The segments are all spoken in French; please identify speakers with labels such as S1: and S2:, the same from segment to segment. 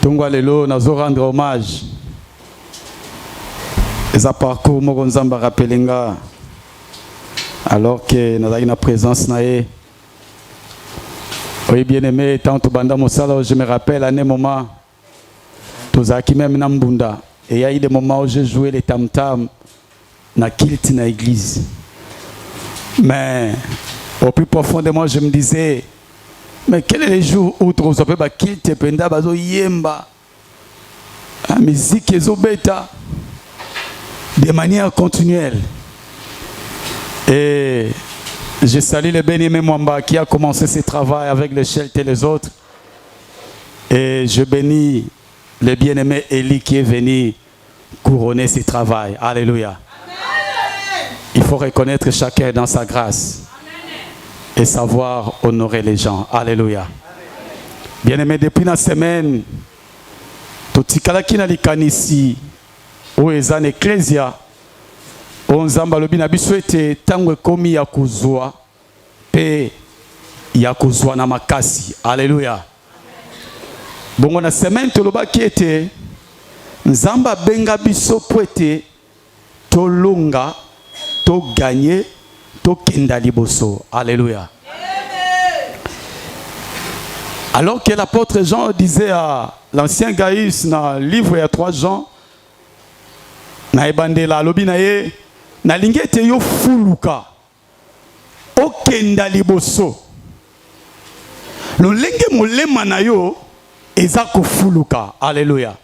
S1: Tongwa lelo nazo rendre hommage. Eza parcours moko nzamba rappelinga alors que nazali na présence nae. Oui, bien aimé, tant tout banda mosala, je me rappelle à un moment tozaki même na mbunda et il y a eu des moments où j'ai joué les tam-tam na kilt na église. Mais au plus profond de moi, je me disais, mais quel est le jour où tu reçois ba kilt penda bazo yemba la musique ezo beta de manière continuelle. Et je salue le bien-aimé Mwamba qui a commencé ce travail avec les Chelt et les autres. Et je bénis le bien-aimé Eli qui est venu couronner ce travail. Alléluia. Amen. Il faut reconnaître chacun dans sa grâce. Amen. Et savoir honorer les gens. Alléluia. Bien-aimé, depuis la semaine, tout ce qui a likanisi où est en ecclésia, on zamba lobi na biso ete tango komi ya kuzwa pe ya kuzwa na makasi. Alléluia. Bongo na semaine toloba ki ete nzamba benga biso po ete tolonga to gagner to kenda liboso. Alléluia. Alors que l'apôtre Jean disait à l'ancien Gaïus dans le livre il y a 3 Jean na ebandela lobi na ye na lingete yo fuluka o kenda liboso lo lenge molema na yo eza ko fuluka. Alléluia.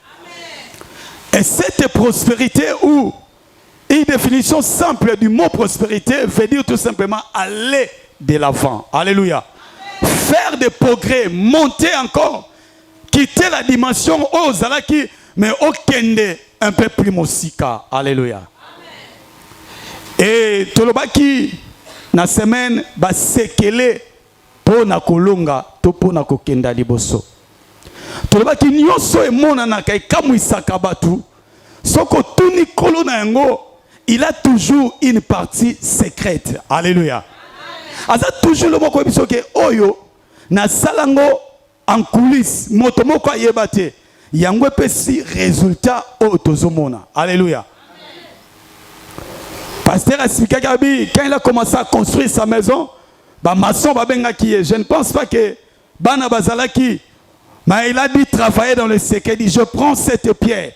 S1: Et cette prospérité ou une définition simple du mot prospérité veut dire tout simplement aller de l'avant. Alléluia. Faire des progrès, monter encore, quitter la dimension aux alaki, mais au kende un peu plus mosika. Alléluia. Et tolobaki na semaine ba sekele po na kolonga to po na kokenda liboso. Tolobaki nyonso emona na kai kamuisaka batu soko tuni kolo na yango, il a toujours une partie secrète. Alléluia. Aza toujours le moko biso ke oyo na salango en coulisses motomoko yebate yango pesi résultat au tozomona. Alléluia. Pasteur Asifika Gabi, quand il a commencé à construire sa maison, bah maçon babenga qui est. Je ne pense pas que Bana Bazalaki, mais il a dit travailler dans le secret. Il dit je prends cette pierre,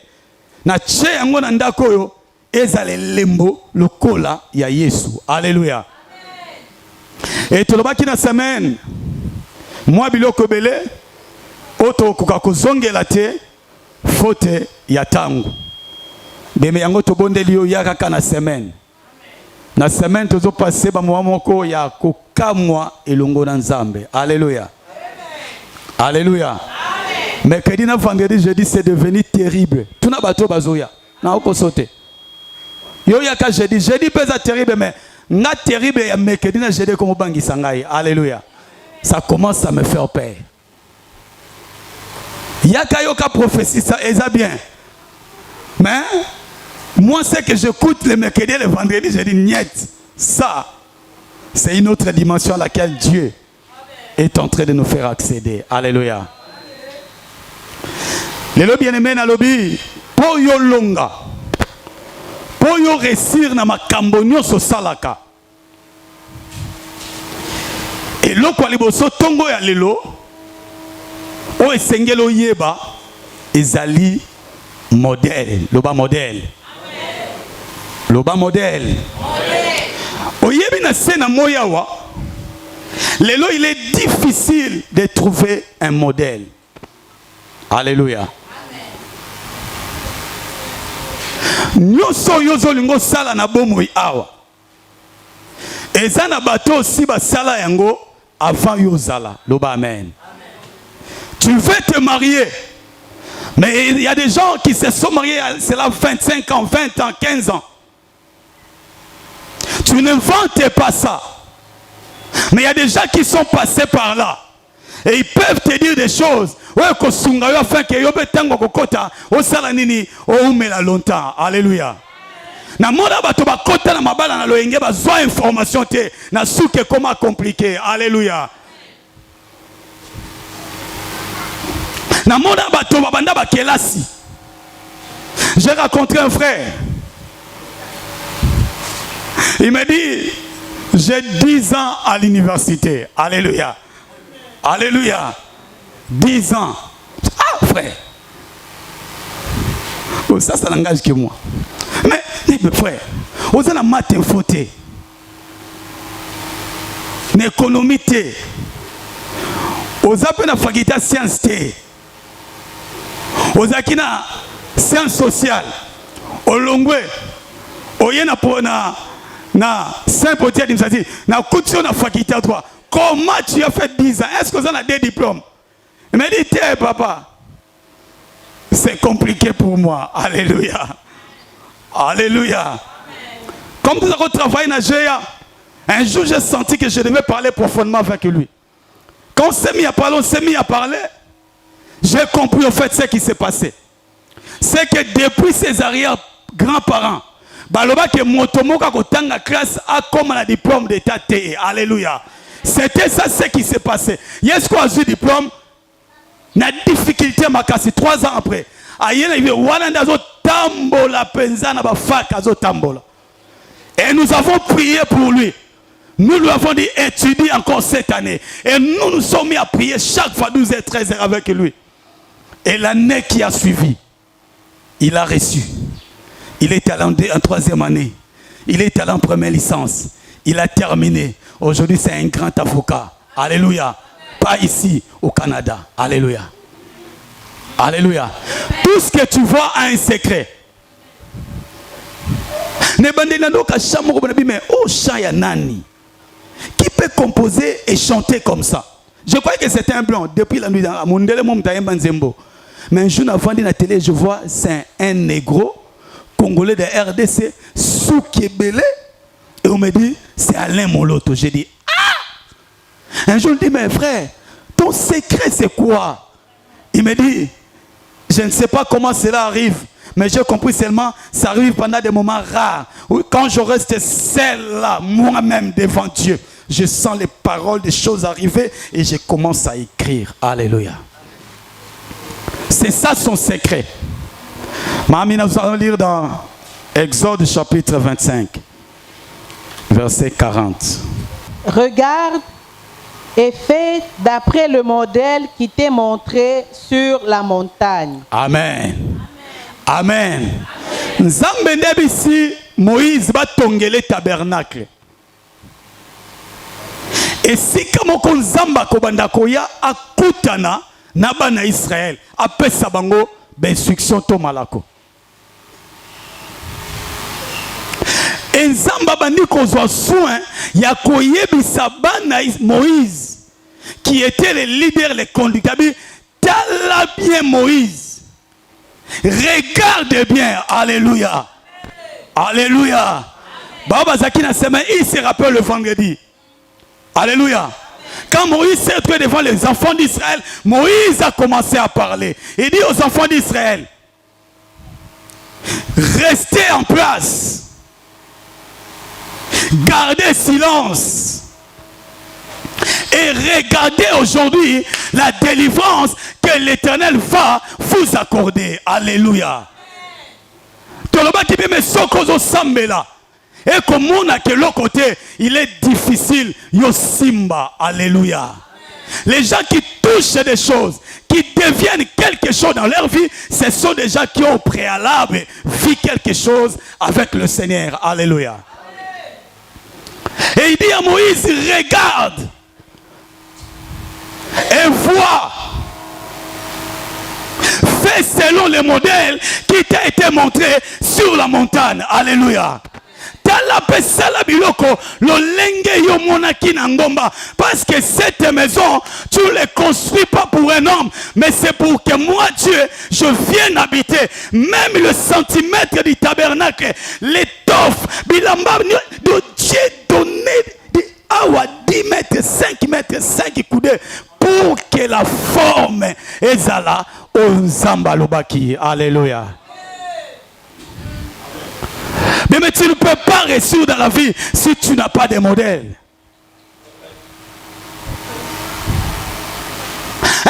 S1: na tche yango na ndako yo ezale lembo lokola ya Yesu. Alléluia. Et tout le monde qui na semaine, moi biloko belé, auto kuka zongela te, faute ya tangu. Beme yango to bondeli yo yaka kana semaine. Na semaine tozo passer ba mwa moko ya kokamwa elongo na nzambe. Alléluia. Alléluia. Mercredi na vendredi jeudi c'est devenu terrible. Tuna bato bazoya. Na oko sauter. Yo yaka jeudi pesa terrible mais nga terrible ya mercredi na jeudi comme bangi sangai. Alléluia. Ça commence à me faire peur. Yaka yoka prophétie ça est bien. Mais moi, c'est que j'écoute le mercredi et le vendredi, je dis niet. Ça, c'est une autre dimension à laquelle Dieu est en train de nous faire accéder. Alléluia. Les bien-aimés na lobby, pour yo longa, pour yo réussir na makambonyo so salaka. Et lo kwa liboso tongo ya lelo, o esengelo yeba, ezali modèle, loba modèle. Loba modèle. Oyebi na sena moyawa. Lelo il est difficile de trouver un modèle. Alléluia. Nyoso yozo lingo sala na bomo awa. Eza na bato aussi ba sala yango avant yozala. Loba amen. Tu veux te marier. Mais il y a des gens qui se sont mariés à 25 ans, 20 ans, 15 ans. Tu n'inventes pas ça. Mais il y a des gens qui sont passés par là. Et ils peuvent te dire des choses. Alléluia. Na mona bato ba kota na mabala na loyenge ba zo information te na souke comment compliqué. Alléluia. J'ai rencontré un frère. Il m'a dit, j'ai 10 ans à l'université. Alléluia. Alléluia. 10 ans. Ah, frère. Oh, ça n'engage que moi. Mais frère, vous avez la maths infotée. L'économie, vous avez la faculté de sciences, vous avez la sciences sociales, au Longwe, au Yéna pour na Saint-Potier administratif, na couture na faculté à toi. Comment tu as fait 10 ans? Est-ce que vous avez des diplômes? Il m'a dit, papa, c'est compliqué pour moi. Alléluia. Alléluia. Amen. Comme nous avons travaillé dans GEA, un jour j'ai senti que je devais parler profondément avec lui. Quand on s'est mis à parler, j'ai compris au fait ce qui s'est passé. C'est que depuis ses arrière-grands-parents, Baloba que Motomoka Kotanga classe a comme un diplôme d'état TE. Alléluia. C'était ça ce qui s'est passé. Yes, quoi, j'ai diplôme. Na difficulté ma casse 3 ans après. Et nous avons prié pour lui. Nous lui avons dit étudie encore cette année. Et nous nous sommes mis à prier chaque fois 12 et 13 heures avec lui. Et l'année qui a suivi, il a reçu. Il est allé en 3e année. Il est allé en première licence. Il a terminé. Aujourd'hui, c'est un grand avocat. Alléluia. Pas ici, au Canada. Alléluia. Alléluia. Tout ce que tu vois a un secret. Mais oh, nani. Qui peut composer et chanter comme ça? Je croyais que c'était un blanc. Depuis la nuit, mais un jour avant de la télé, je vois c'est un négro congolais de RDC, Soukébélé. Et on me dit, c'est Alain Moloto. J'ai dit, ah! Un jour, je dis, mais frère, ton secret c'est quoi? Il me dit, je ne sais pas comment cela arrive, mais j'ai compris seulement, ça arrive pendant des moments rares. Où quand je reste seul là, moi-même devant Dieu, je sens les paroles des choses arriver et je commence à écrire. Alléluia. C'est ça son secret. Mamie, nous allons lire dans Exode chapitre 25, verset 40. Regarde
S2: et fait d'après le modèle qui t'est montré sur la montagne.
S1: Amen. Amen. Nzambe ndebisi Moïse va tongele tabernacle. Et si comme Nzamba kobanda koya akutana na bana Israël apesa bango benstruction to malako. Et Nzamba bandi kozwa soin ya koyebisa bana Moïse qui était le leader, le conducteur. Tala bien Moïse. Regarde bien. Alléluia. Alléluia. Baba Zakina Sema, il se rappelle le vendredi. Alléluia. Quand Moïse s'est retrouvé devant les enfants d'Israël, Moïse a commencé à parler. Il dit aux enfants d'Israël, restez en place. Gardez silence. Et regardez aujourd'hui la délivrance que l'Éternel va vous accorder. Alléluia. Et comme on a que l'autre côté, il est difficile. Yosimba. Alléluia. Les gens qui touchent des choses, qui deviennent quelque chose dans leur vie, ce sont des gens qui ont au préalable vu quelque chose avec le Seigneur. Alléluia. Et il dit à Moïse, regarde et vois. Fais selon le modèle qui t'a été montré sur la montagne. Alléluia. Parce que cette maison, tu ne la construis pas pour un homme, mais c'est pour que moi, Dieu, je vienne habiter. Même le centimètre du tabernacle, l'étoffe, bilamba, Dieu donné à 10 mètres, 5 mètres, 5 coudées, pour que la forme est là au Zambalobaki. Alléluia. Mais tu ne peux pas réussir dans la vie si tu n'as pas de modèle.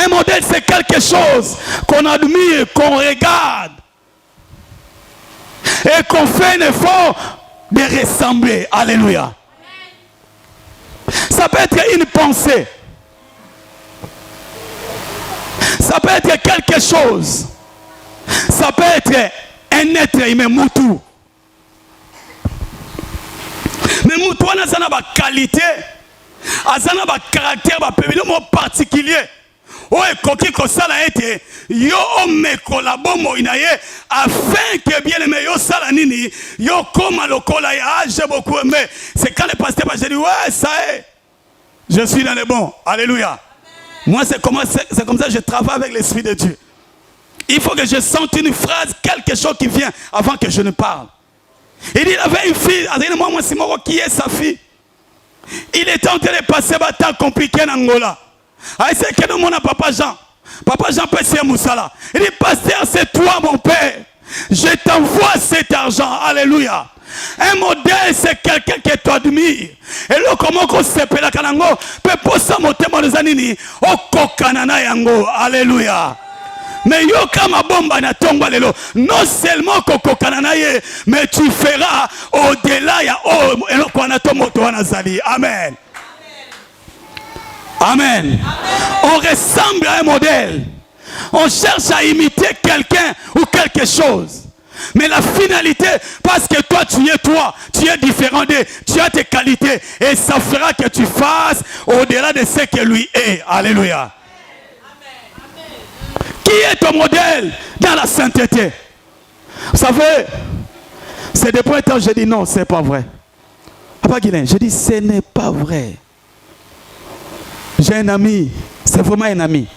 S1: Un modèle, c'est quelque chose qu'on admire, qu'on regarde. Et qu'on fait un effort de ressembler. Alléluia. Ça peut être une pensée. Ça peut être quelque chose. Ça peut être un être humain, Moutou. Mais Moutou, on a une qualité, on a un caractère, un particulier. Oh, koki kosala ete yo omekola bomo inaye afin que bien aimé yo sala nini yo koma lokola ya j'ai beaucoup aimé. C'est quand le pasteur va dire ouais ça est, je suis dans le bon. Alléluia. Moi c'est comme ça que je travaille avec l'Esprit de Dieu. Il faut que je sente une phrase, quelque chose qui vient avant que je ne parle. Il dit il avait une fille, qui est sa fille. Il était en train de passer un temps compliqué en Angola. C'est que nous, Papa Jean. Papa Jean Pessia Moussala. Il dit, pasteur, c'est toi mon père. Je t'envoie cet argent. Alléluia. Un modèle, c'est quelqu'un que tu admires. Et là, comment on s'appelle la Kanango, peut poser mon témoin de Zanini. Oh, Kokanana Yango. Alléluia. Mais yo kama bomba na tomba lelo, non seulement koko kananaye, mais tu feras au-delà ya oh eloko na tomoto wana zali. Amen. Amen. On ressemble à un modèle. On cherche à imiter quelqu'un ou quelque chose. Mais la finalité, parce que toi, tu es différent d'eux, tu as tes qualités, et ça fera que tu fasses au-delà de ce que lui est. Alléluia. Qui est ton modèle dans la sainteté? Vous savez, c'est des points où je dis non, c'est pas vrai. Papa Guilain, je dis ce n'est pas vrai. J'ai un ami, c'est vraiment un ami.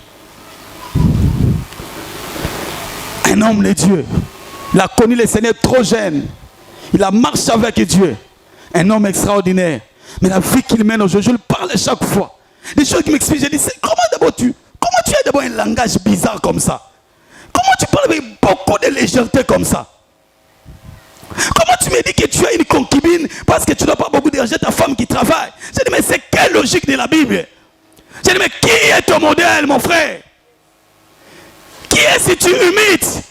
S1: Un homme de Dieu. Il a connu le Seigneur trop jeune. Il a marché avec Dieu. Un homme extraordinaire. Mais la vie qu'il mène aujourd'hui, je le parle chaque fois. Des choses qui m'expliquent, je dis, comment d'abord comment tu as d'abord un langage bizarre comme ça? Comment tu parles avec beaucoup de légèreté comme ça? Comment tu me dis que tu as une concubine parce que tu n'as pas beaucoup d'argent, ta femme qui travaille? Je dis, mais c'est quelle logique de la Bible? Je dis, mais qui est ton modèle, mon frère? Qui est si tu imites?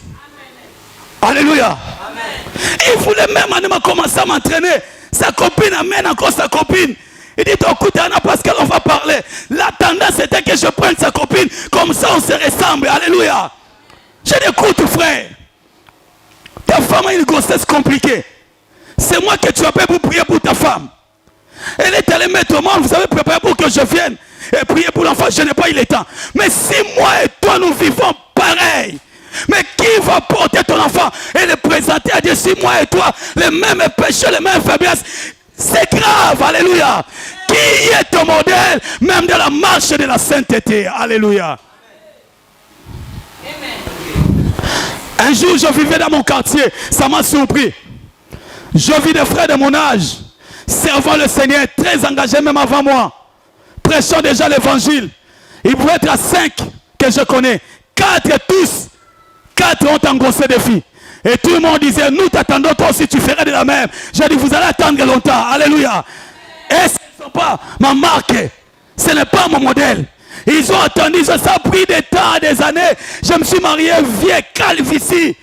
S1: Alléluia. Amen. Il voulait même commencer à m'entraîner. Sa copine amène encore sa copine. Il dit, écoute Anna, parce qu'on va parler. La tendance était que je prenne sa copine, comme ça on se ressemble. Alléluia. Je dis, écoute frère, ta femme a une grossesse compliquée. C'est moi que tu appelles pour prier pour ta femme. Elle est allée mettre au monde, vous savez, préparer pour que je vienne et prier pour l'enfant. Je n'ai pas eu le temps. Mais si moi et toi nous vivons pareil, mais qui va porter ton enfant et le présenter à Dieu? Si moi et toi, les mêmes péchés, les mêmes faiblesses, c'est grave. Alléluia. Qui est ton modèle, même de la marche de la sainteté? Alléluia. Un jour, je vivais dans mon quartier, ça m'a surpris. Je vis des frères de mon âge, servant le Seigneur, très engagés même avant moi, prêchant déjà l'évangile. Il pouvait être à 5 que je connais, 4 tous. 4 ont engrossé des filles. Et tout le monde disait, nous t'attendons, toi aussi tu ferais de la même. J'ai dit, vous allez attendre longtemps. Alléluia. Et ce ne sont pas ma marque. Ce n'est pas mon modèle. Ils ont attendu, ça a pris des temps, des années. Je me suis marié vieux, calvitie.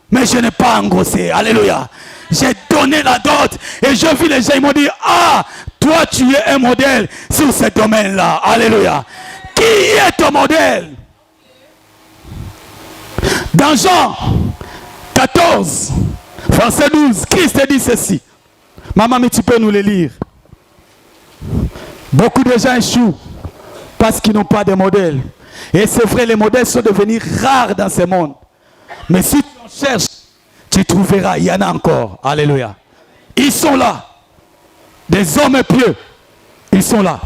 S1: Mais je n'ai pas engrossé. Alléluia. J'ai donné la dot. Et je vis les gens, ils m'ont dit, ah, toi tu es un modèle sur ce domaine-là. Alléluia. Qui est ton modèle? Dans Jean 14, verset 12, Christ dit ceci. Maman, mais tu peux nous le lire. Beaucoup de gens échouent parce qu'ils n'ont pas de modèles. Et c'est vrai, les modèles sont devenus rares dans ce monde. Mais si tu en cherches, tu trouveras, il y en a encore. Alléluia. Ils sont là. Des hommes pieux. Ils sont là.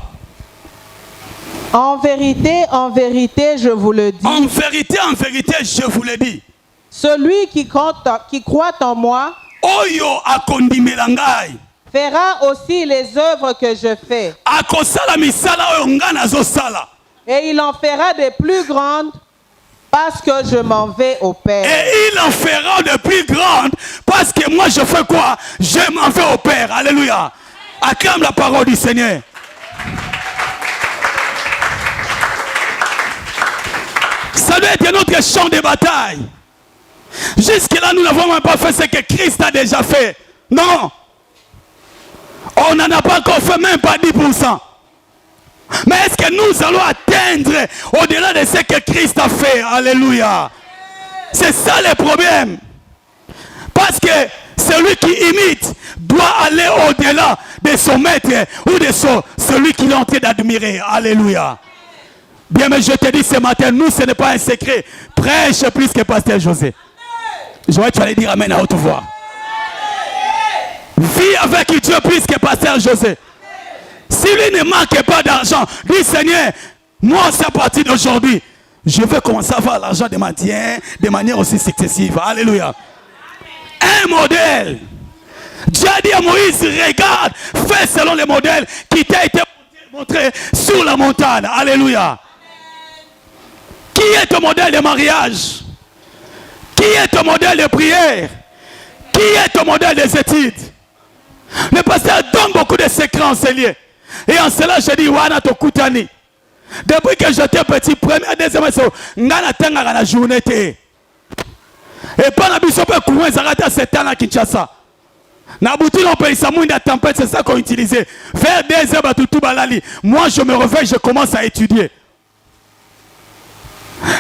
S2: En vérité, je vous le dis.
S1: En vérité, je vous le dis.
S2: Celui qui croit en moi
S1: Oyo akondimelangai
S2: fera aussi les œuvres que je fais.
S1: Akosala misala oyo nga nazosala.
S2: Et il en fera des plus grandes parce que je m'en vais au Père.
S1: Et il en fera de plus grandes parce que moi je fais quoi? Je m'en vais au Père. Alléluia. Acclame la parole du Seigneur. Ça doit être notre champ de bataille. Jusque-là, nous n'avons même pas fait ce que Christ a déjà fait. Non. On n'en a pas encore fait, même pas 10%. Mais est-ce que nous allons atteindre au-delà de ce que Christ a fait? Alléluia. C'est ça le problème. Parce que celui qui imite doit aller au-delà de son maître ou de celui qu'il est en train d'admirer. Alléluia. Bien, mais je te dis ce matin, nous, ce n'est pas un secret. Prêche plus que Pasteur José. Je vois que tu allais dire amen à haute voix. Vis avec Dieu plus que Pasteur José. Si lui ne manque pas d'argent, dis Seigneur, moi, c'est à partir d'aujourd'hui, je vais commencer à avoir l'argent de manière aussi successive. Alléluia. Un modèle. Dieu a dit à Moïse, regarde, fais selon le modèle qui t'a été montré sur la montagne. Alléluia. Qui est ton modèle de mariage? Qui est ton modèle de prière? Qui est ton modèle des études? Le pasteur donne beaucoup de secrets enseignés. Et en cela, je dis, Wana Tokutani. Depuis que j'étais petit, première, deuxième, ngana tengara la journée. Et pas la biso peut courir, s'arrêter à 7 ans à Kinshasa. Nabouti on paye ça, la tempête, c'est ça qu'on utilisait. Vers 2 heures, tout balali. Moi, je me réveille, je commence à étudier.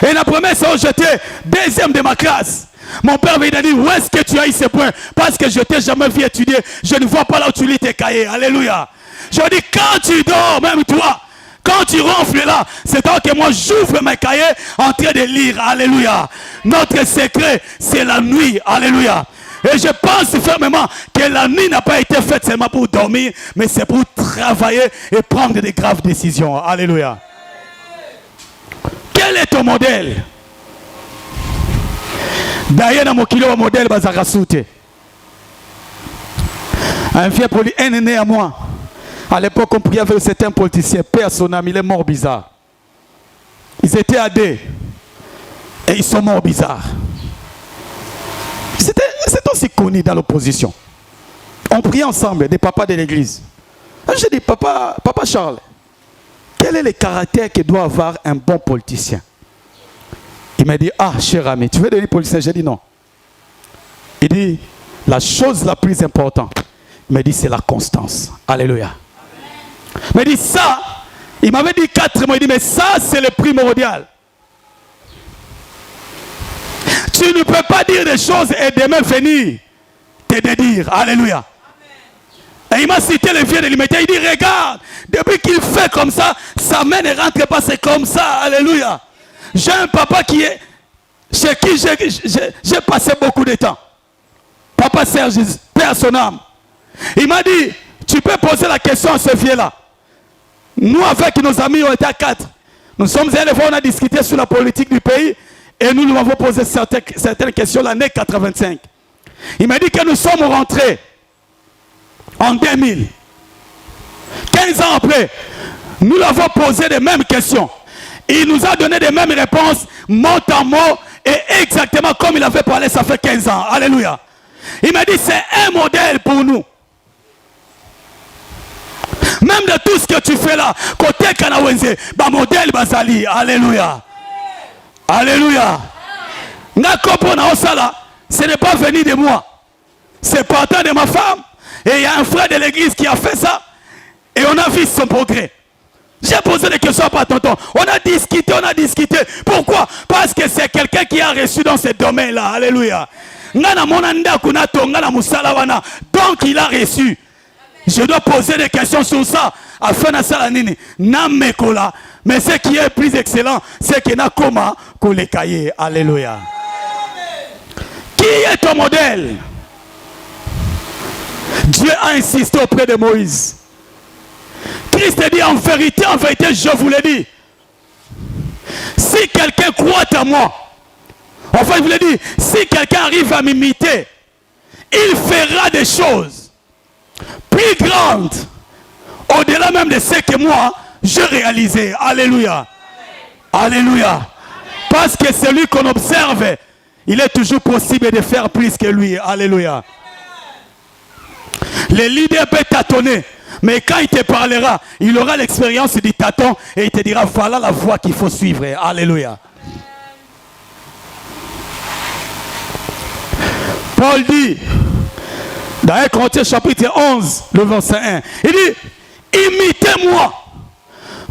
S1: Et la première fois, j'étais deuxième de ma classe. Mon père m'a dit, où est-ce que tu as eu ce point? Parce que je ne t'ai jamais vu étudier. Je ne vois pas là où tu lis tes cahiers. Alléluia. Je dis, quand tu dors, même toi, quand tu ronfles là, c'est tant que moi j'ouvre mes cahiers en train de lire. Alléluia. Notre secret, c'est la nuit. Alléluia. Et je pense fermement que la nuit n'a pas été faite seulement pour dormir, mais c'est pour travailler et prendre des graves décisions. Alléluia. Quel est ton modèle? D'ailleurs, dans mon kilo, modèle, Bazarasouté. Un vieux poli, un aîné à moi. À l'époque, on priait avec certains politiciens. Père, son âme, il est mort bizarre. Ils étaient à deux. Et ils sont morts bizarres. C'est aussi connu dans l'opposition. On priait ensemble, des papas de l'église. J'ai dit, papa Charles, quel est le caractère que doit avoir un bon politicien? Il m'a dit, ah, cher ami, tu veux devenir politicien? J'ai dit non. Il dit, la chose la plus importante, il m'a dit, c'est la constance. Alléluia. Il m'a dit ça, il m'avait dit 4 mots, il dit, mais ça, c'est le primordial. Tu ne peux pas dire des choses et demain venir te dire. Alléluia. Et il m'a cité le vieux de l'immédiat. Il dit, regarde, depuis qu'il fait comme ça, sa main ne rentre pas, c'est comme ça. Alléluia. J'ai un papa qui est, chez qui j'ai passé beaucoup de temps. Papa Serge, Père son âme. Il m'a dit, tu peux poser la question à ce vieux-là. Nous, avec nos amis, on était à 4. Nous sommes allés voir, on a discuté sur la politique du pays. Et nous avons posé certaines questions l'année 85. Il m'a dit que nous sommes rentrés en 2000. 15 ans après, nous l'avons posé les mêmes questions. Il nous a donné les mêmes réponses, mot en mot, et exactement comme il avait parlé, ça fait 15 ans. Alléluia. Il m'a dit, c'est un modèle pour nous. Même de tout ce que tu fais là, côté Kanawenze, modèle Bazali. Alléluia. Alléluia. Ce n'est pas venu de moi. C'est partant de ma femme. Et il y a un frère de l'église qui a fait ça. Et on a vu son progrès. J'ai posé des questions à tonton. On a discuté. Pourquoi? Parce que c'est quelqu'un qui a reçu dans ce domaine-là. Alléluia. Donc il a reçu. Je dois poser des questions sur ça. Afin de ça, mais ce qui est plus excellent, c'est qu'il n'a comment que les cahiers. Alléluia. Qui est ton modèle? Dieu a insisté auprès de Moïse. Christ dit en vérité, je vous le dis. Si quelqu'un croit en moi, enfin je vous le dis, si quelqu'un arrive à m'imiter, il fera des choses plus grandes, au-delà même de ce que moi, je réalisais. Alléluia. Alléluia. Parce que celui qu'on observe, il est toujours possible de faire plus que lui. Alléluia. Le leader peut tâtonner, mais quand il te parlera, il aura l'expérience du tâton et il te dira, voilà la voie qu'il faut suivre. Alléluia. Paul dit, dans 1 Corinthiens chapitre 11, le verset 1, il dit, imitez-moi,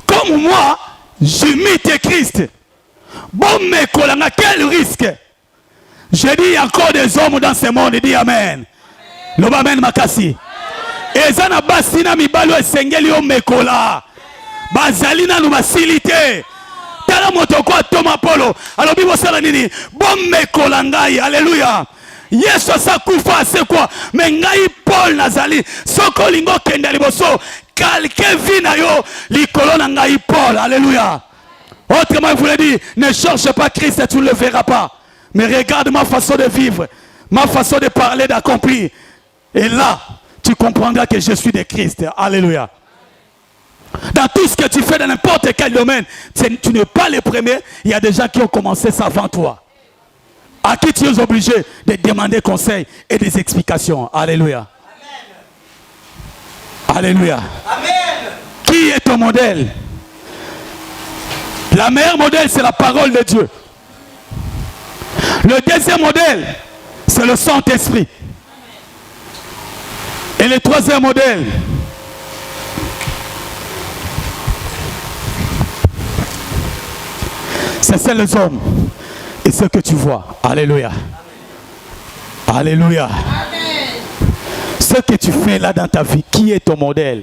S1: comme moi, j'imite Christ. Bon, mais quel risque? Je dis, il y a encore des hommes dans ce monde, il dit Amen. Loba Amen Makasi. Et ça n'a pas si na mibalo esengeli o mekola. Bazali na nous facilité. Tala motoko Thomas Polo. Alors bibo sala nini? Bon mekola ngai. Alléluia. Yesu sakufa c'est quoi? Mais ngai Paul nazali. Soko lingo kenda liboso. Quelqu'un vit na yo likolo na ngai Paul. Alléluia. Autrement, il voulait dire, ne cherche pas Christ et tu ne le verras pas. Mais regarde ma façon de vivre, ma façon de parler, d'accomplir. Et là, tu comprendras que je suis de Christ. Alléluia. Dans tout ce que tu fais, dans n'importe quel domaine, tu n'es pas le premier. Il y a des gens qui ont commencé ça avant toi. À qui tu es obligé de demander conseil et des explications. Alléluia. Amen. Alléluia. Amen. Qui est ton modèle? La meilleure modèle, c'est la parole de Dieu. Le deuxième modèle, c'est le Saint-Esprit. Et le troisième modèle, c'est les hommes et ce que tu vois. Alléluia. Alléluia. Ce que tu fais là dans ta vie, qui est ton modèle?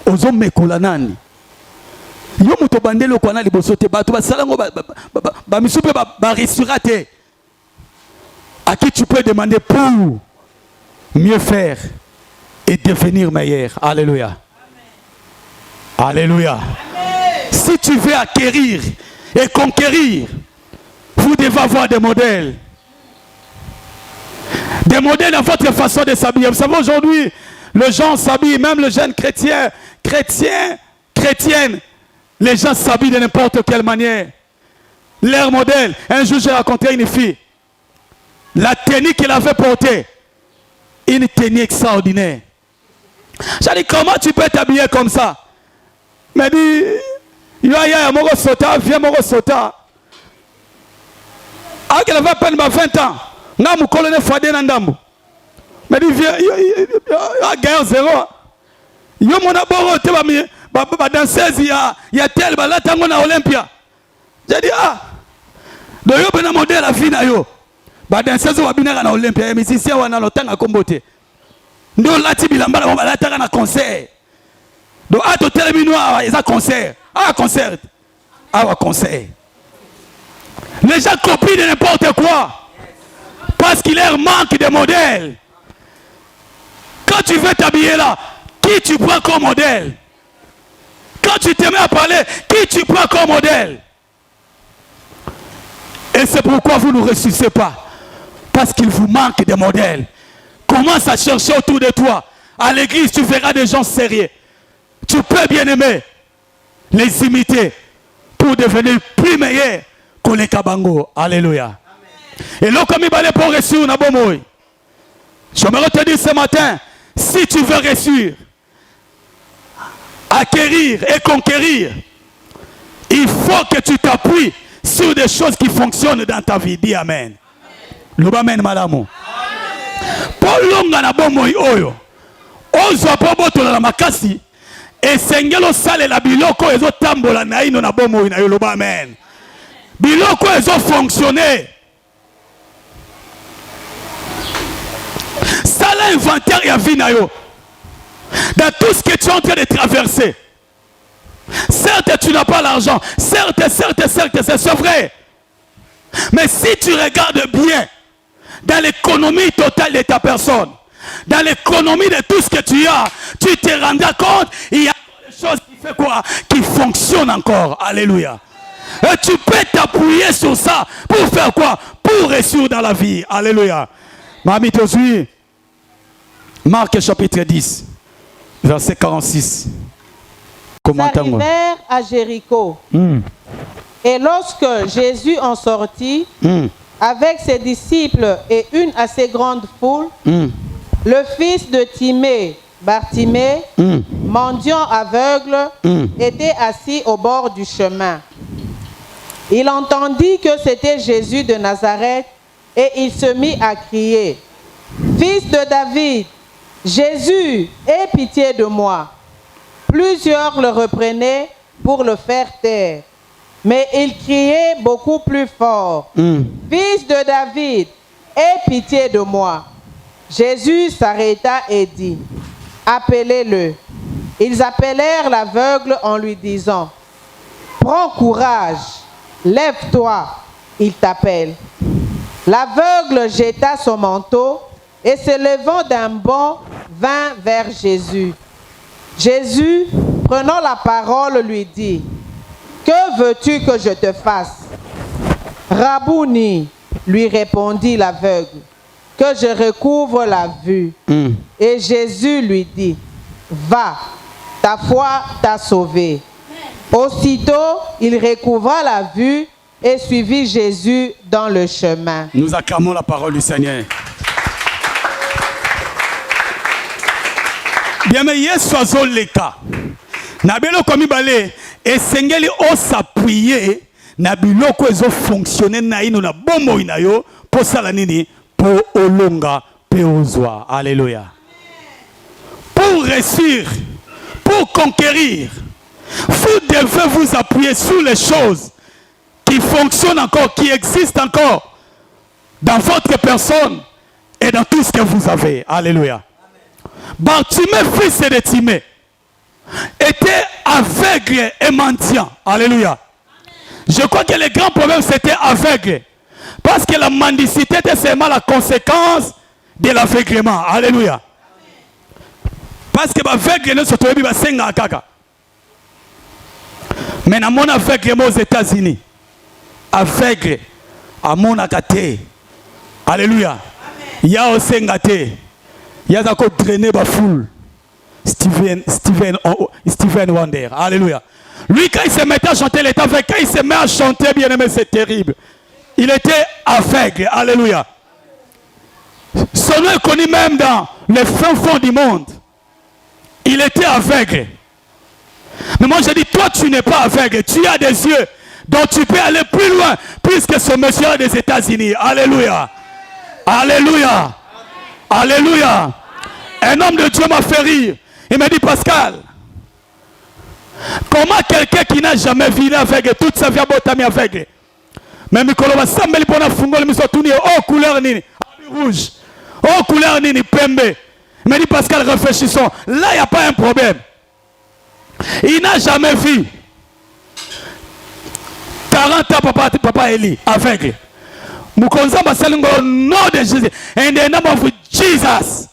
S1: Aux hommes mekolanani. Yo muto bandelo kwana liboso te bato basalango ba misupe ba restaurateur. À qui tu peux demander pour mieux faire et devenir meilleur. Alléluia. Amen. Alléluia. Amen. Si tu veux acquérir et conquérir, vous devez avoir des modèles. Des modèles dans votre façon de s'habiller. Vous savez, aujourd'hui, les gens s'habillent, même les jeunes chrétiennes, les gens s'habillent de n'importe quelle manière. Leur modèle. Un jour, j'ai rencontré une fille. La tenue qu'elle avait portée, une tenue extraordinaire. J'ai dit, comment tu peux t'habiller comme ça? Il m'a dit, Moro Sota, viens Moro Sota. Alors qu'elle avait à peine 20 ans. N'a mon colonel Fadé Nandambo. Il m'a dit, viens, gagnant zéro. Yo mon aboro, tu vas me. Danseuse, il y a tel, là, tango na Olympia. J'ai dit, donc yo bena modèle à vie na yo. Danseuse wa bina na Olympia, musicien wa na lotanga kombote. Ndo lati bilamba na balata na concert. Donc ato teleminoa, ils a concert. Concert. Concert. Les gens copient de n'importe quoi. Parce qu'il leur manque de modèles. Quand tu veux t'habiller là, qui tu prends comme modèle? Quand tu te mets à parler, qui tu prends comme modèle? Et c'est pourquoi vous ne ressuscitez pas. Parce qu'il vous manque de modèles. Commence à chercher autour de toi. À l'église, tu verras des gens sérieux. Tu peux bien aimer les imiter pour devenir plus meilleur que les Kabango. Alléluia. Amen. Et là, comme il va aller pour réussir, j'aimerais te dire ce matin, si tu veux réussir, acquérir et conquérir, il faut que tu t'appuies sur des choses qui fonctionnent dans ta vie. Dis Amen. Amen, madame. Paul longa na bomoi oyo. Ozo aboboto la makasi. Et sengelo sale la biloko ezo tambola na ino na bomoi na yo. Loba Amen. Biloko ezo fonctionner. Sala inventaire ya vie na yo. Dans tout ce que tu es en train de traverser. Certes, tu n'as pas l'argent. Certes, c'est vrai. Mais si tu regardes bien dans l'économie totale de ta personne, dans l'économie de tout ce que tu as, tu te rendras compte, il y a des choses qui fait quoi? Qui fonctionnent encore. Alléluia. Et tu peux t'appuyer sur ça pour faire quoi? Pour réussir dans la vie. Alléluia. Mamie Tozui, Marc chapitre 10. Verset 46.
S2: Ils arrivèrent à Jéricho. Et lorsque Jésus en sortit, avec ses disciples et une assez grande foule, le fils de Timée, Bartimée, mendiant aveugle, était assis au bord du chemin. Il entendit que c'était Jésus de Nazareth et il se mit à crier, « Fils de David, Jésus, aie pitié de moi. » Plusieurs le reprenaient pour le faire taire. Mais il criait beaucoup plus fort, « Fils de David, aie pitié de moi. » Jésus s'arrêta et dit, « Appelez-le. » Ils appelèrent l'aveugle en lui disant, « Prends courage, lève-toi, il t'appelle. » L'aveugle jeta son manteau et se levant d'un bond, vint vers Jésus. Jésus, prenant la parole, lui dit, « Que veux-tu que je te fasse? » « Rabouni, lui répondit l'aveugle, « que je recouvre la vue. » Et Jésus lui dit, « Va, ta foi t'a sauvé. » Aussitôt, il recouvra la vue et suivit Jésus dans le chemin.
S1: Nous acclamons la parole du Seigneur. Bien, mais Yesu azoleka. Na biloko mibale esengeli o s'appuyer na biloko ezo fonctionner na ino na bomoi na yo po sala nini po olonga pe ozwa. Alléluia. Pour réussir, pour conquérir, vous devez vous appuyer sur les choses qui fonctionnent encore, qui existent encore dans votre personne et dans tout ce que vous avez. Alléluia. Bartimée, fils de Timée, était aveugle et mendiant. Alléluia. Je crois que le grand problème c'était aveugle. Parce que la mendicité était seulement la conséquence de l'aveuglement. Alléluia. Parce que l'aveugle ne se trouve pas à Kaka. Mais dans mon aveuglement aux États-Unis, aveugle à mon akate. Alléluia. Il y a aussi un gâte. Il y a encore drainer la foule. Steven Wonder. Alléluia. Lui, quand il se mettait à chanter, il était aveugle. Quand il se met à chanter, bien aimé, c'est terrible. Il était aveugle. Alléluia. Son nom est connu même dans les fins fonds du monde. Il était aveugle. Mais moi, je dis, toi, tu n'es pas aveugle. Tu as des yeux. Donc, tu peux aller plus loin. Puisque ce monsieur est des États-Unis. Alléluia. Alléluia. Alléluia. Un homme de Dieu m'a fait rire. Il m'a dit, Pascal, comment quelqu'un qui n'a jamais vu aveugle, toute sa vie a botami aveugle, mais Mikolo va s'embellir pour la fungo, il m'a tourné, oh couleur nini, rouge, oh couleur nini, pembe. Il m'a dit, Pascal, réfléchissons. Là, il n'y a pas un problème. Il n'a jamais vu 40 ans, papa Eli, aveugle. Mukonza basalingo, nom de Jésus, in the name of Jesus.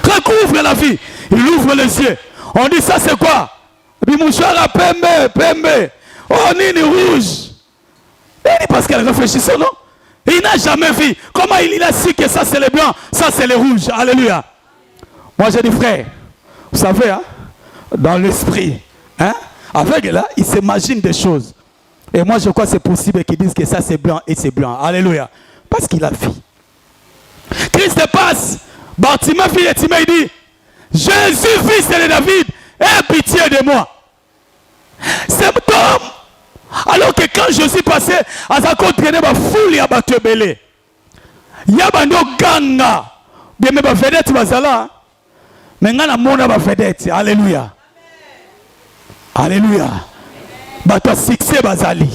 S1: Recouvre la vie. Il ouvre les yeux. On dit ça c'est quoi? Bimouchara pembe, pembe. Oh nini rouge. Il dit parce qu'elle réfléchit ça, non? Il n'a jamais vu. Comment il a su que ça c'est le blanc, ça c'est le rouge. Alléluia. Moi j'ai dit frère, vous savez, hein, dans l'esprit, hein, avec là, il s'imagine des choses. Et moi je crois que c'est possible qu'ils disent que ça c'est blanc et c'est blanc. Alléluia. Parce qu'il a vu. Christ passe. Bartimée, fils de Timée, il dit, Jésus, fils de David, aie pitié de moi. Symptôme. Alors que quand je suis passé, à sa côte, il y a une foule à battre belé. Il y a un ganga. Bien, mais ma vedette, bazala. Mais il y a un vedette. Alléluia. Alléluia. Bata succès bazali.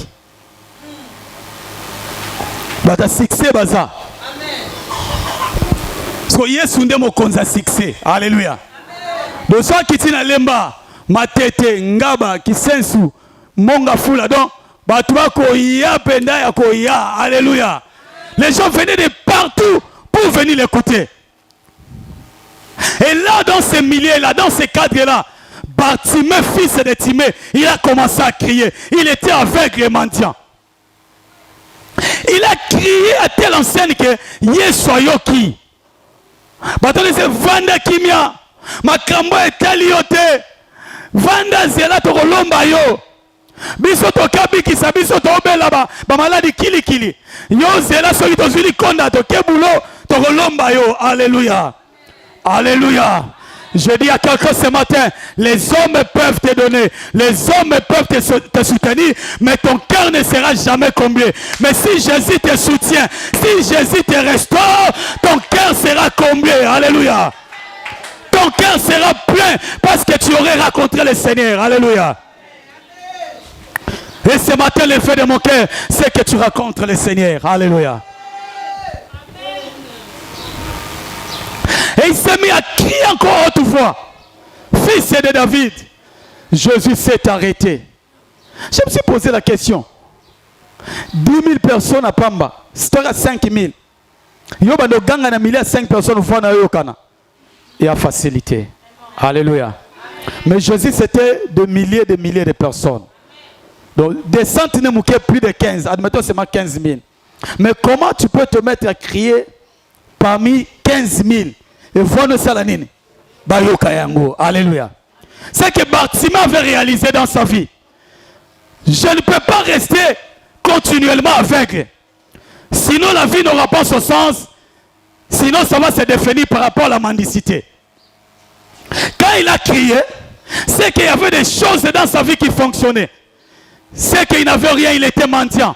S1: Bata succès baza. So Yesu nde mokonza succès. Alléluia. De soi qui tina lemba matete ngaba kisensu monga fula donc batwa ko ya penda ya ko ya. Alléluia. Les gens venaient de partout pour venir l'écouter. Et là dans ces milliers là, dans ces cadres là, Bartimée, fils de Timée, il a commencé à crier. Il était aveugle et mendiant. Il a crié à telle enseigne que Yesu yoki. Batone se vanda kimia makambo etali yote vanda zela to kolomba yo biso to kabikisa biso to obela ba maladi kili kili yo zela soki to zuli konda to kebulo to kolomba yo. Alléluia. Alléluia. Je dis à quelqu'un ce matin, les hommes peuvent te donner, les hommes peuvent te soutenir, mais ton cœur ne sera jamais comblé. Mais si Jésus te soutient, si Jésus te restaure, ton cœur sera comblé. Alléluia. Ton cœur sera plein parce que tu aurais rencontré le Seigneur. Alléluia. Et ce matin, l'effet de mon cœur, c'est que tu rencontres le Seigneur. Alléluia. Et il s'est mis à crier encore à haute voix. Fils de David, Jésus s'est arrêté. Je me suis posé la question. 10 000 personnes à Pamba. C'est 5 000. Il y a 5 personnes au fond de il y a facilité. Alléluia. Mais Jésus, c'était de milliers de personnes. Donc, des centaines, plus de 15. Admettons seulement 15 000. Mais comment tu peux te mettre à crier parmi 15 000? Et voilà Salanine. Alléluia. C'est que Bartimée avait réalisé dans sa vie. Je ne peux pas rester continuellement aveugle. Sinon la vie n'aura pas son sens. Sinon ça va se définir par rapport à la mendicité. Quand il a crié, c'est qu'il y avait des choses dans sa vie qui fonctionnaient. C'est qu'il n'avait rien, il était mendiant,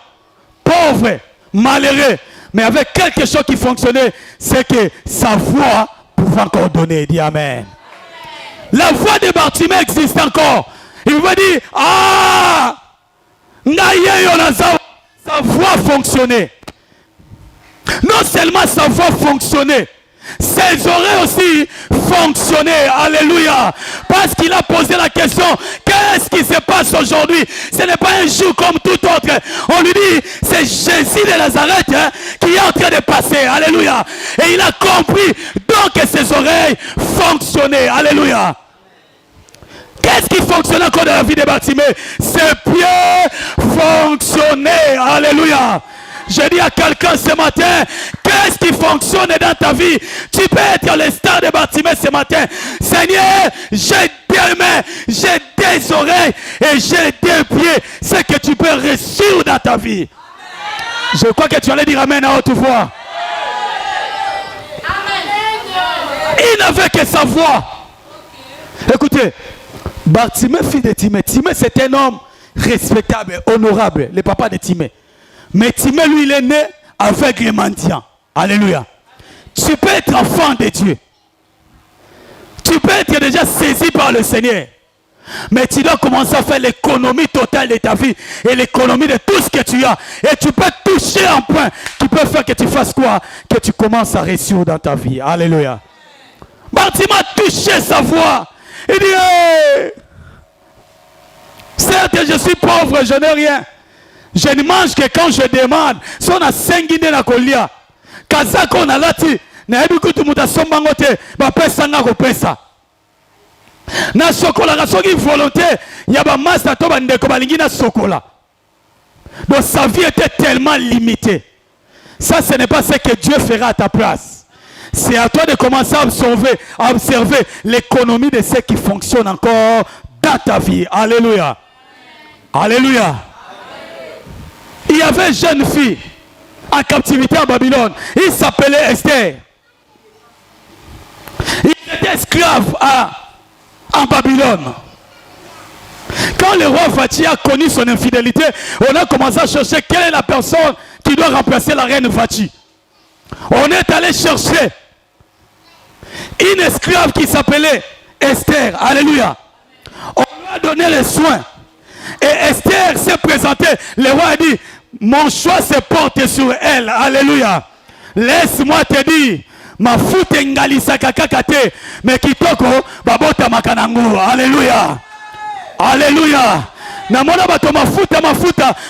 S1: pauvre, malheureux. Mais avec quelque chose qui fonctionnait, c'est que sa voix pouvait encore donner. Dis Amen. La voix de Bartimée existe encore. Il va dire, ah, sa voix fonctionnait. Non seulement sa voix fonctionnait, ses oreilles aussi fonctionnaient. Alléluia. Parce qu'il a posé la question, qu'est-ce qui se passe aujourd'hui? Ce n'est pas un jour comme tout autre. On lui dit, c'est Jésus de Nazareth qui est en train de passer. Alléluia. Et il a compris donc que ses oreilles fonctionnaient. Alléluia. Qu'est-ce qui fonctionnait encore dans la vie de Bartimée? Ses pieds fonctionnaient. Alléluia. Je dis à quelqu'un ce matin, qu'est-ce qui fonctionne dans ta vie? Tu peux être le star de Bartimée ce matin. Seigneur, j'ai des mains, j'ai des oreilles et j'ai des pieds. C'est que tu peux réussir dans ta vie. Amen. Je crois que tu allais dire Amen à haute voix. Amen. Il n'avait que sa voix. Écoutez, Bartimée, fils de Timée. Timée, c'est un homme respectable, honorable, le papa de Timée. Mais Timée, lui, il est né avec les mendiants. Alléluia. Tu peux être enfant de Dieu. Tu peux être déjà saisi par le Seigneur. Mais tu dois commencer à faire l'économie totale de ta vie. Et l'économie de tout ce que tu as. Et tu peux toucher un point qui peut faire que tu fasses quoi? Que tu commences à réussir dans ta vie. Alléluia. Bartimée a touché sa voix. Il dit, hey, certes, je suis pauvre, je n'ai rien. Je ne mange que quand je demande. Si on a 5 guinées na kolia, kazako on a lati, na ebikutu muta sombangote, ba pesa nga ko pesa. Na sokola ka soki volonté, ya ba master to ba ndeko balingi na sokola. Donc sa vie était tellement limitée. Ça, ce n'est pas ce que Dieu fera à ta place. C'est à toi de commencer à observer l'économie de ce qui fonctionne encore dans ta vie. Alléluia. Alléluia. Il y avait une jeune fille en captivité à Babylone. Il s'appelait Esther. Il était esclave en Babylone. Quand le roi Vati a connu son infidélité, on a commencé à chercher quelle est la personne qui doit remplacer la reine Vati. On est allé chercher une esclave qui s'appelait Esther. Alléluia. On lui a donné les soins. Et Esther s'est présentée. Le roi a dit, mon choix se porte sur elle. Alléluia. Laisse-moi te dire, ma foute ngalisa kakakate, mais kitoko babota makanangu. Alléluia. Alléluia. Namona bato mafuta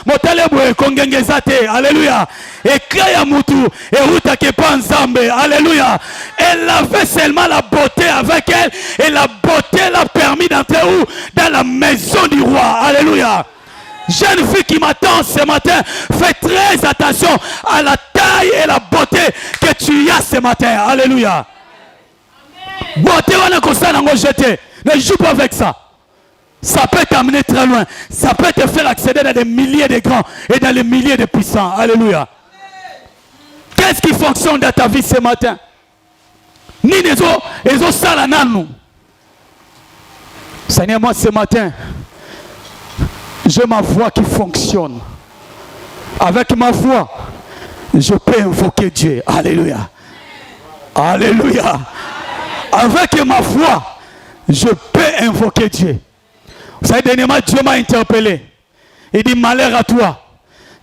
S1: motalebo kongengezate. Alléluia. Et créa mutu et ruta kepa nzambe. Alléluia. Elle avait seulement la beauté avec elle et la beauté l'a permis d'entrer où? Dans la maison du roi. Alléluia. Jeune fille qui m'attend ce matin, fais très attention à la taille et la beauté que tu as ce matin. Alléluia. Beauté on a constat dans le jeté. Ne joue pas avec ça. Ça peut t'amener très loin. Ça peut te faire accéder dans des milliers de grands et dans les milliers de puissants. Alléluia. Qu'est-ce qui fonctionne dans ta vie ce matin? Ni les autres salananu. Seigneur, moi ce matin, j'ai ma voix qui fonctionne. Avec ma voix, je peux invoquer Dieu. Alléluia. Alléluia. Avec ma voix, je peux invoquer Dieu. Vous savez, dernièrement, Dieu m'a interpellé. Il dit, malheur à toi.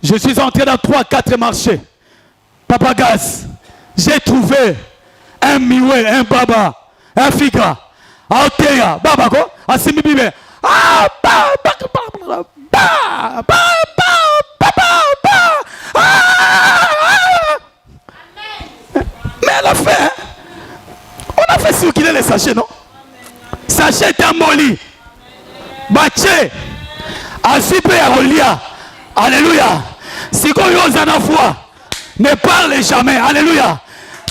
S1: Je suis entré dans 3-4 marchés. Papa Gaz, j'ai trouvé un mioué, un baba, un figa, un oteya, baba ko, asimi bibe. Ah, mais elle a fait, hein? On a fait circuler les sachets, non? Sachet est molli. Baché, asipe ya rolia. Alléluia. Si qu'on ose en foi, ne parle jamais. Alléluia.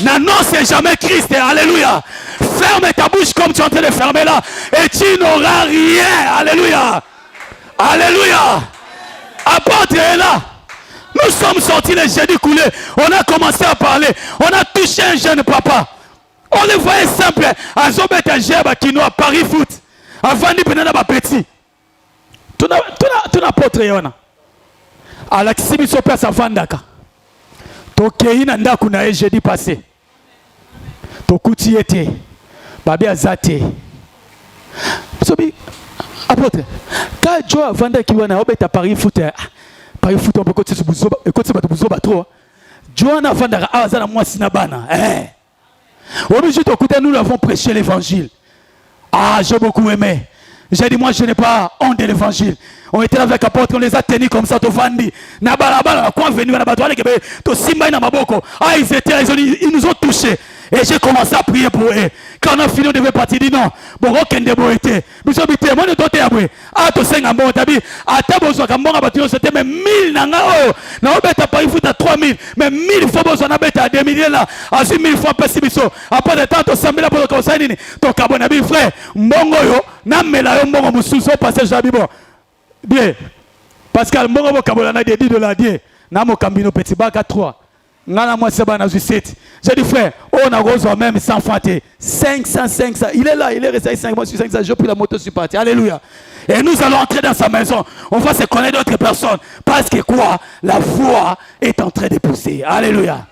S1: N'annonce jamais Christ. Alléluia. Ferme ta bouche comme tu es en train de fermer là. Et tu n'auras rien. Alléluia. Alléluia. Apôtre est là. Nous sommes sortis les jeudis coulés. On a commencé à parler. On a touché un jeune papa. On le voyait simple. Azobet un jeba qui nous a Paris foot. Avant de venir dans petit. Tout n'apôtre Yona. Alexis Bisopa Savandaka. Tokei nanda kuna jeudi passé. Tokuti ete. Babi azate. Sobi apôtre. Quand Joe Vanda qui wana obeta Paris foot. Paris foot on peut côté ce buzo côté bato buzo trop. Joana Vanda azana moi sinabana. Obligé tokuta nous l'avons prêché l'évangile. Ah, j'ai beaucoup aimé. J'ai dit, moi, je n'ai pas honte de l'évangile. On était avec apôtre, on les a tenus comme ça, au Vandi. Ah, ils nous ont touchés. Et j'ai commencé à prier pour eux. Quand on a fini, on devait partir. Il dit non. Bon, aucun de bon été. Nous sommes été. Moi, nous sommes été. Ah, tu sais, un bon tabi. Ah, tu as besoin d'un bon abattu. C'était même 1000 nanga. Non, on a pas eu foot à 3000. Mais 1000 fois, on a bêté à 2 millions là. À 1000 fois, pessimisme. Après le temps, tu sais, mais là, pour le conseil, ton cabonabi, frère. Mbongo yo. Namela yo, mbongo mususo, passage d'abibo. Bien. Pascal, mbongo kabonana de $10. Namo kambino petit bac à 3. J'ai dit frère, on a reçu même 100 francs. 500. Il est là, il est resté 5 mois sur 500. J'ai pris la moto sur parti. Alléluia. Et nous allons entrer dans sa maison. On va se connaître d'autres personnes. Parce que quoi? La foi est en train de pousser. Alléluia.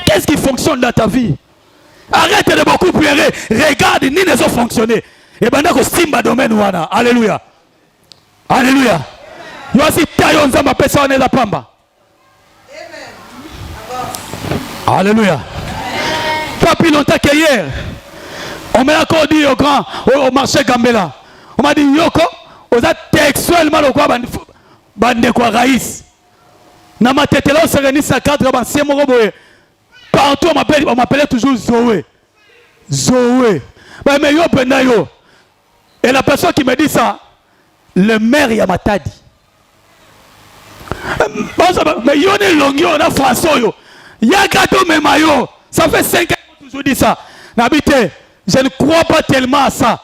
S1: Qu'est-ce qui fonctionne dans ta vie? Arrête de beaucoup pleurer. Regarde, ni les ont fonctionné. Et maintenant que Simba domaine wana. Alléluia. Alléluia. Voici Tayon Zamba personne est la pamba. Alléluia. Pas plus longtemps qu'hier, on m'a encore dit au grand, au marché Gambela. On m'a dit, Yoko, on a textuellement le quoi, bande quoi, raïs. Dans ma tête là, on s'est réunis à 4 ans, c'est mon robot. Partout, on m'appelait toujours Zoé. Zoé. Mais yo, yo. Et la personne qui me dit ça, le maire Yamatadi. Mais yo, on est long, on a François, yo. Yagato Memayo, ça fait 5 ans que je toujours dit ça. N'habitez, je ne crois pas tellement à ça.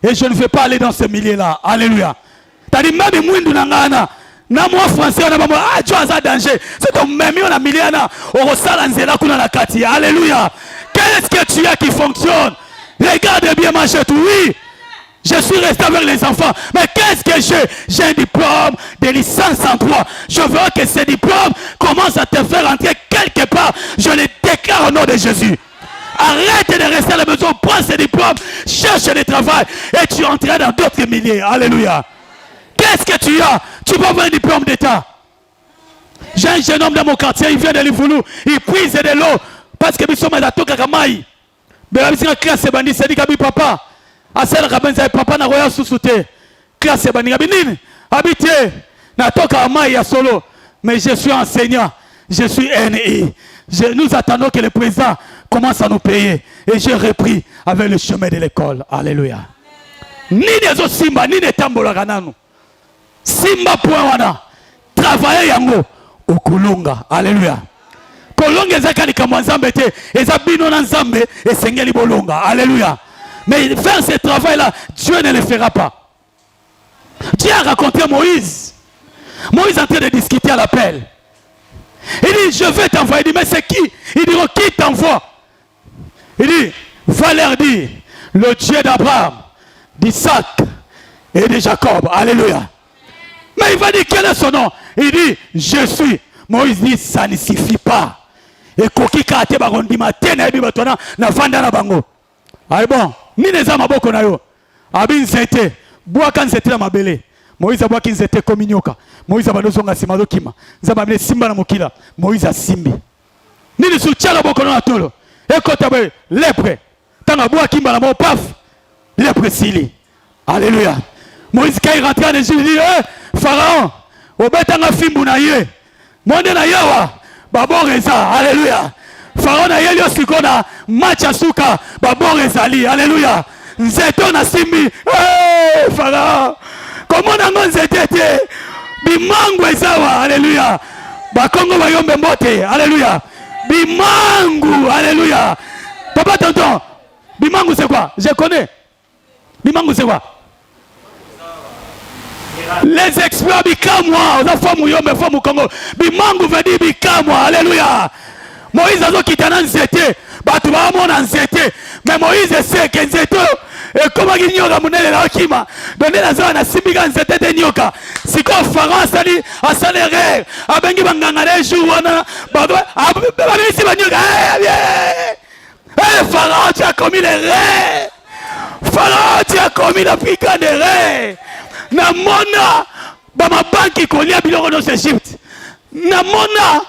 S1: Et je ne veux pas aller dans ce milieu-là. Alléluia. T'as dit, même Mouindou Nangana, na moi français, on a dit, ah, tu as un danger. C'est ton même, on a milieu, on ressent l'anzela qu'on a la kati. Alléluia. Qu'est-ce que tu as qui fonctionne? Regarde bien ma chute, oui. Je suis resté avec les enfants. Mais qu'est-ce que j'ai? J'ai un diplôme de licence en droit. Je veux que ce diplôme commence à te faire entrer quelque part. Je le déclare au nom de Jésus. Arrête de rester à la maison. Prends ce diplôme. Cherche du travail. Et tu entreras dans d'autres milliers. Alléluia. Qu'est-ce que tu as? Tu peux avoir un diplôme d'État. J'ai un jeune homme dans mon quartier. Il vient de Livoulou. Il puise de l'eau. Parce que nous sommes à la Tokakamai. Mais la mission classe c'est bandit. C'est dit que papa. Asel Rabenza papa na roya sous-souté. Classe Banina Benin. Habité. Natoka Amai ya solo. Mais je suis enseignant. Je suis NI. Nous attendons que le président commence à nous payer. Et j'ai repris avec le chemin de l'école. Alléluia. Ni des autres Simba, ni des Tambola Ganano. Simba Pouana. Travailler yango. Okulunga. Alléluia. Kolonga ezakani kamwanzambe te. Ezabino na nzambe. Esengeli bolonga. Alléluia. Mais faire ce travail-là, Dieu ne le fera pas. Dieu a raconté à Moïse. Moïse est en train de discuter à l'appel. Il dit, je vais t'envoyer. Il dit, mais c'est qui? Il dit, oh, qui t'envoie? Il dit, va leur dire, le Dieu d'Abraham, d'Isaac et de Jacob. Alléluia. Mais il va dire quel est son nom. Il dit, je suis. Moïse dit, ça ne suffit pas. Et koki kate barondi matin et bibatona na vanda na bango. Ah bon, ni les âmes aboko na yo. Abin zete, bois kan zete na mabele. Moïse a bois kin zete kominyoka. Moïse a badozonga simado kima. Zabamele simba na mokila. Moïse a simbi. Ni le soutien na boko na tolo. Et quand tu lèpre, tanga bois kimba na mo paf. Lèpre sili. Alléluia. Moïse quand il rentre en Égypte, il dit, Pharaon, obetanga fimbu na ye. Monde na yawa. Baboreza, alléluia. Pharaon a yeli osiko na matcha suka, baboreza li, alléluia. Nzeto na simbi, Pharaon. Comment nango nzete te? Bimangu ezawa, alléluia. Bakongo bayombe mbote, alléluia. Bimangu, alléluia. Papa tonton, bimangu c'est quoi? Je connais. Bimangu c'est quoi? Les exploits bikamwa, on a fait mouillon mais fait mou Congo. Bimangu veut dire bikamwa, alléluia. Moïse a dit qu'il était en zété, batu ba mon en zété. Mais Moïse sait que zéto et comment il nyoka munele la okima. Donner la zone à sibiga zété de nyoka. Si quoi Pharaon sali a saléré, a bengi banganga les jours wana, ba si ba nyoka. Pharaon tu as commis les rêves. Pharaon tu as commis la pique des rêves. Namona ba mabanki kolia biloko dans Égypte. Namona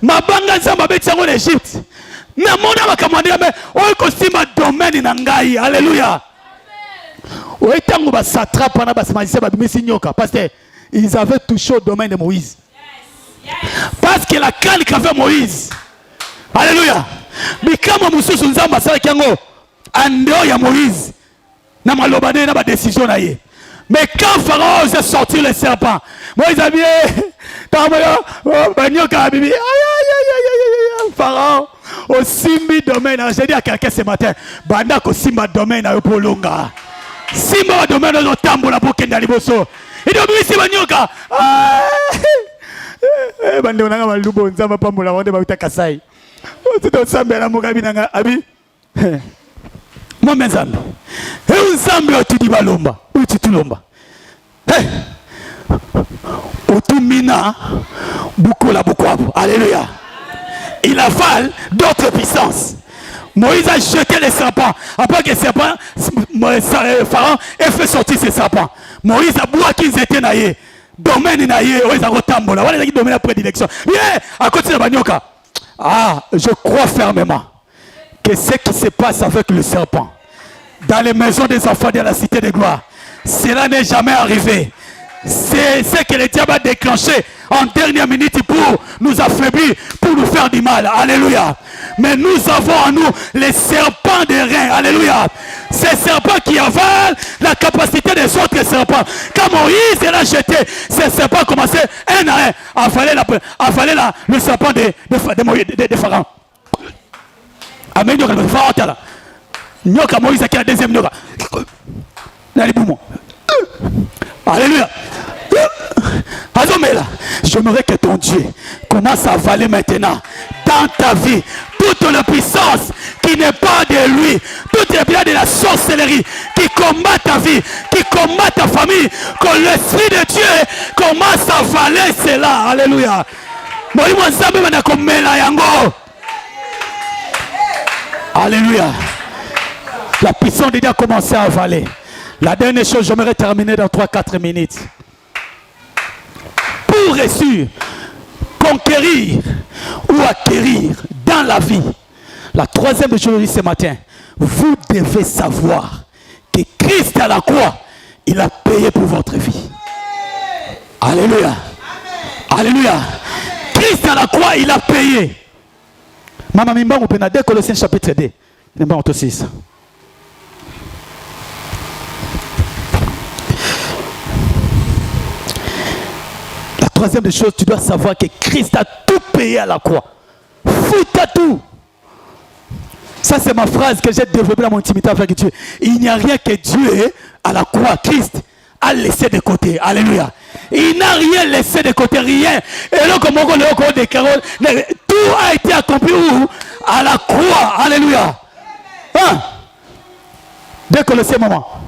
S1: mabanga nzamba betsango en Égypte. Namona bakamandira mais o kosima domaine na ngai. Alléluia. O etango ba satrape na ba magicien ba bimisi nyoka parce que ils avaient touché au domaine de Moïse. Parce que la canne qu'avait Moïse. Alléluia. Bikama mususu nzamba sala kiango ando ya Moïse. Na malobane na ba décision na ye. Mais quand Pharaon osait sortir le serpent, Moïse a dit, Pharaon, au simbi domaine, j'ai dit à quelqu'un ce matin, Banda ko simba domaine à Polonga. Simba domaine au tambo la bokenda liboso. Il dit, si banyoka. Bande on a un lubo, on va pas me la vendre, on va kasai. Tout au sambe la mogabi nanga abi. Moi mes amis, et un sambe tu dis balomba, ou tu tulomba. Hey, otumina bukola bukwabo. Alléluia. Il avale d'autres puissances. Moïse a jeté les serpents. Après que les serpents, Pharaon a fait sortir ses serpents. Moïse a boit qu'ils étaient naïe. Domaine naïe, ils ont retambolé. Voilà qui domaine la prédilection. Bien, à côté de Banyoka. Ah, je crois fermement que ce qui se passe avec le serpent dans les maisons des enfants de la cité de gloire, cela n'est jamais arrivé. C'est ce que le diable a déclenché en dernière minute pour nous affaiblir, pour nous faire du mal. Alléluia. Mais nous avons en nous les serpents des reins. Alléluia. Ces serpents qui avalent la capacité des autres serpents. Quand Moïse l'a jeté, ces serpents commençaient un à un à avaler le serpent de Pharaon. Amen. Nyoka Moïse qui est la deuxième nyoka. Alléluia. Azomela, j'aimerais que ton Dieu commence à avaler maintenant dans ta vie toute la puissance qui n'est pas de lui, toute la puissance de la sorcellerie qui combat ta vie, qui combat ta famille, que l'Esprit de Dieu commence à avaler cela. Alléluia. Alléluia. La puissance de Dieu a commencé à avaler. La dernière chose, j'aimerais terminer dans 3-4 minutes. Pour réussir, conquérir ou acquérir dans la vie, la troisième chose ce matin, vous devez savoir que Christ à la croix, il a payé pour votre vie. Alléluia. Alléluia. Christ à la croix, il a payé. Maman Mimba, on peut dire Colossiens chapitre 2. Mimba, on 6. La troisième des choses, tu dois savoir que Christ a tout payé à la croix. Fout à tout. Ça, c'est ma phrase que j'ai développée dans mon intimité avec Dieu. Il n'y a rien que Dieu à la croix, Christ, a laissé de côté. Alléluia. Il n'a rien laissé de côté, rien. Et là, comme on dit, tout a été accompli où? À la croix. Alléluia. Hein? Dès que le moment.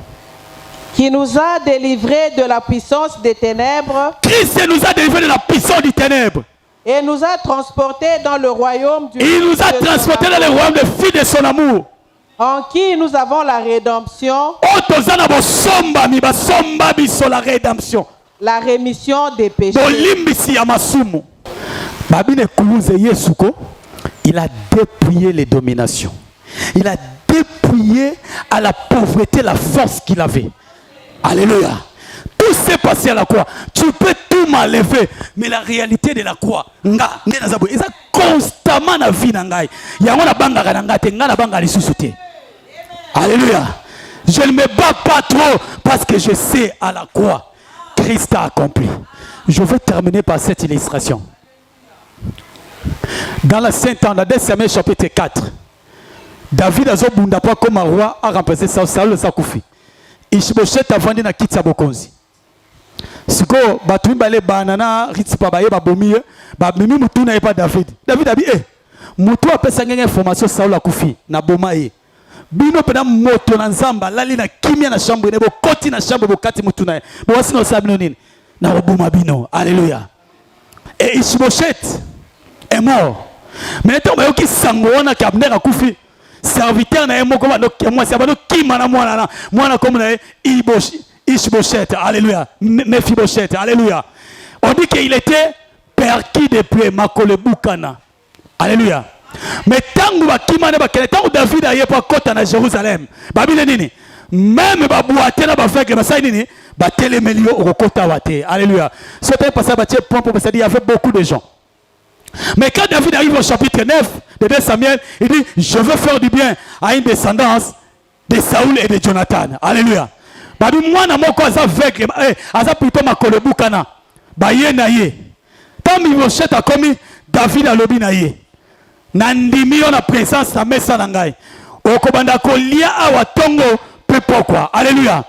S2: qui nous a délivrés de la puissance des ténèbres.
S1: Christ nous a délivrés de la puissance des ténèbres.
S2: Et nous a transportés dans le royaume du
S1: Il nous a transportés dans le royaume des filles de son amour.
S2: En qui nous avons la rédemption.
S1: La rédemption.
S2: La rémission des péchés.
S1: Il a dépouillé les dominations. Il a dépouillé à la pauvreté la force qu'il avait. Alléluia. Tout s'est passé à la croix. Tu peux tout m'enlever, mais la réalité de la croix, il y a constamment la vie. Alléluia. Je ne me bats pas trop parce que je sais à la croix, Christ a accompli. Je vais terminer par cette illustration. Dans la Sainte en 2 Samuel chapitre 4, David a zobunda pas comme roi a remplacé Saül Sakufi. Ishbosheth a vendu na kitsa bokonzi. Siko batumi bale banana ritpa baye babomi ba mimi mutu na pas David. David a dit mutu a pesa ngenge information Saül akufi na boma ye. Bino pena moto na nzamba lali na kimia na chambre ne bo koti na chambre bokati mutu na. Bo wasino sabino nini na boma bino. Alléluia. Et Ishbosheth est mort. Mais tant que Sangona qui a amené à Koufi, serviteur n'a pas moi c'est pas qui m'a moi comme Ishbosheth, alléluia, Mephibosheth, alléluia. On dit qu'il était perquis depuis Makolebukana, alléluia. Mais tant que David a pas côté à Jérusalem, Babylone nini, même ba boîte na ba fake ba ça nini, ba télémelio au côté wate, alléluia. C'était pas ça ba tiens point pour ça dire il y avait beaucoup de gens. Mais quand David arrive au chapitre 9 de 2 Samuel, il dit, je veux faire du bien à une descendance de Saül et de Jonathan. Alléluia. Babi moi na moko azavek aza plutôt makolebukana. Ba ye na ye. Tant Mephibosheth a commis David a lobi na ye. Nandimi na présence na mesa na ngai. Okobanda kolia awa tongo pe pokwa. Alléluia.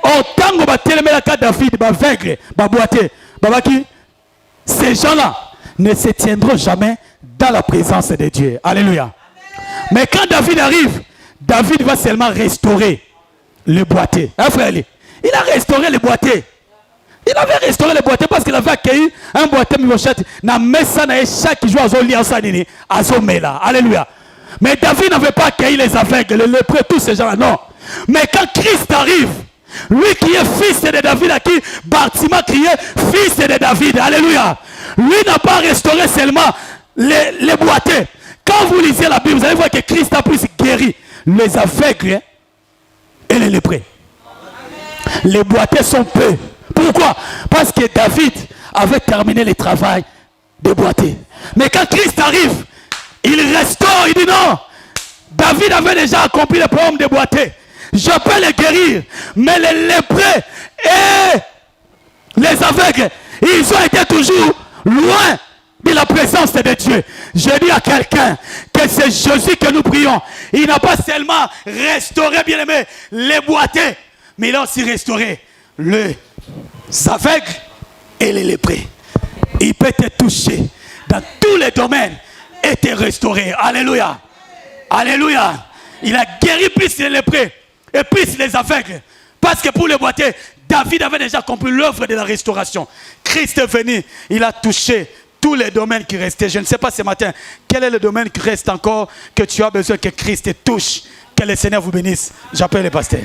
S1: O tango ba telemela ka David ba vaincre ba boiter. Babaki ces gens-là ne se tiendront jamais dans la présence de Dieu. Alléluia. Mais quand David arrive, David va seulement restaurer le boîtier. Hein, frère, il a restauré le boîtier. Il avait restauré le boîtier parce qu'il avait accueilli un boîtier Mephibosheth. Na messa na chaque jour azoli ensanini azomela. Alléluia. Mais David n'avait pas accueilli les aveugles, les lépreux, tous ces gens-là. Non. Mais quand Christ arrive, lui qui est fils de David, à qui Bartima criait fils de David. Alléluia. Lui n'a pas restauré seulement les boîtiers. Quand vous lisez la Bible, vous allez voir que Christ a plus guéri les aveugles et les lépreux. Les boîtiers sont peu. Pourquoi? Parce que David avait terminé le travail des boîtiers. Mais quand Christ arrive, il restaure, il dit non. David avait déjà accompli le problème des boîtiers. Je peux les guérir. Mais les lépreux et les aveugles, ils ont été toujours loin de la présence de Dieu. Je dis à quelqu'un que c'est Jésus que nous prions. Il n'a pas seulement restauré, bien aimé, les boîtiers, mais il a aussi restauré les aveugles et les lépreux. Il peut te toucher dans tous les domaines et te restaurer. Alléluia. Alléluia. Il a guéri plus les lépreux et plus les aveugles. Parce que pour les boîtiers, David avait déjà compris l'œuvre de la restauration. Christ est venu, il a touché tous les domaines qui restaient. Je ne sais pas ce matin, quel est le domaine qui reste encore, que tu as besoin que Christ te touche. Que le Seigneur vous bénisse. J'appelle le pasteur.